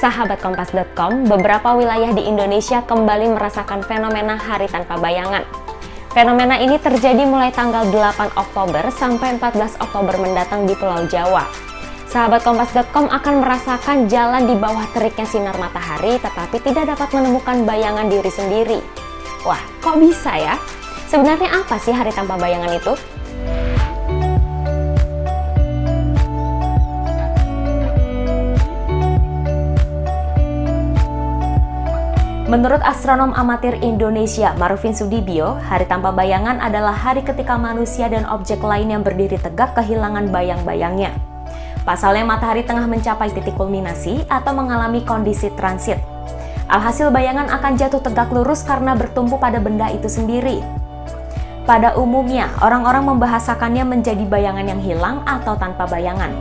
Sahabat Kompas.com, beberapa wilayah di Indonesia kembali merasakan fenomena hari tanpa bayangan. Fenomena ini terjadi mulai tanggal 8 Oktober sampai 14 Oktober mendatang di Pulau Jawa. Sahabat Kompas.com akan merasakan jalan di bawah teriknya sinar matahari tetapi tidak dapat menemukan bayangan diri sendiri. Wah, kok bisa ya? Sebenarnya apa sih hari tanpa bayangan itu? Menurut astronom amatir Indonesia Marufin Sudibyo, hari tanpa bayangan adalah hari ketika manusia dan objek lain yang berdiri tegak kehilangan bayang-bayangnya. Pasalnya matahari tengah mencapai titik kulminasi atau mengalami kondisi transit. Alhasil bayangan akan jatuh tegak lurus karena bertumpu pada benda itu sendiri. Pada umumnya, orang-orang membahasakannya menjadi bayangan yang hilang atau tanpa bayangan.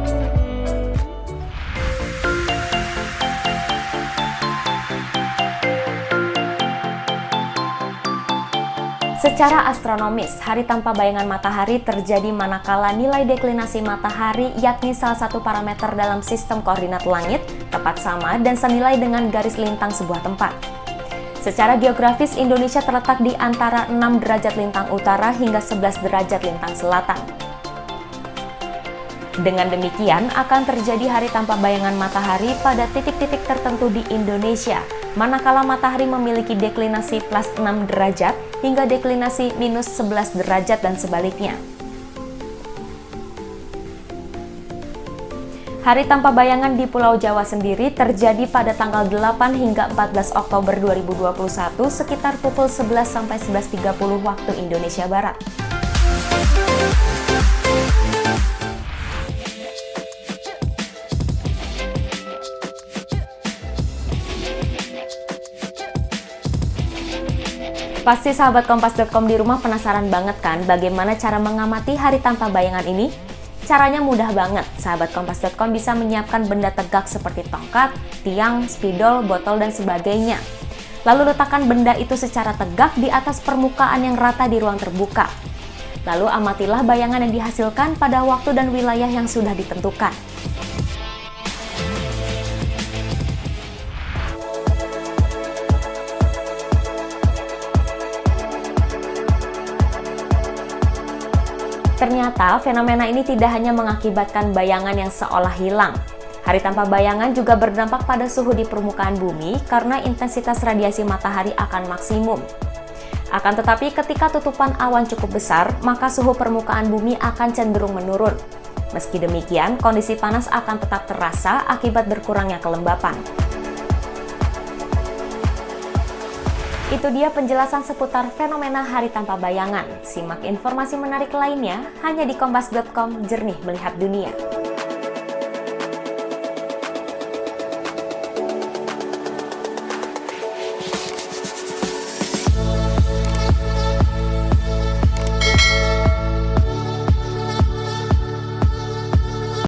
Secara astronomis, hari tanpa bayangan matahari terjadi manakala nilai deklinasi matahari, yakni salah satu parameter dalam sistem koordinat langit, tepat sama dan senilai dengan garis lintang sebuah tempat. Secara geografis, Indonesia terletak di antara 6 derajat lintang utara hingga 11 derajat lintang selatan. Dengan demikian, akan terjadi hari tanpa bayangan matahari pada titik-titik tertentu di Indonesia, manakala matahari memiliki deklinasi plus 6 derajat hingga deklinasi minus 11 derajat dan sebaliknya. Hari tanpa bayangan di Pulau Jawa sendiri terjadi pada tanggal 8 hingga 14 Oktober 2021 sekitar pukul 11 sampai 11.30 waktu Indonesia Barat. Pasti sahabat Kompas.com di rumah penasaran banget kan bagaimana cara mengamati hari tanpa bayangan ini? Caranya mudah banget. Sahabat Kompas.com bisa menyiapkan benda tegak seperti tongkat, tiang, spidol, botol, dan sebagainya. Lalu letakkan benda itu secara tegak di atas permukaan yang rata di ruang terbuka. Lalu amatilah bayangan yang dihasilkan pada waktu dan wilayah yang sudah ditentukan. Ternyata fenomena ini tidak hanya mengakibatkan bayangan yang seolah hilang. Hari tanpa bayangan juga berdampak pada suhu di permukaan bumi karena intensitas radiasi matahari akan maksimum. Akan tetapi ketika tutupan awan cukup besar, maka suhu permukaan bumi akan cenderung menurun. Meski demikian, kondisi panas akan tetap terasa akibat berkurangnya kelembapan. Itu dia penjelasan seputar fenomena hari tanpa bayangan. Simak informasi menarik lainnya hanya di Kompas.com, jernih melihat dunia.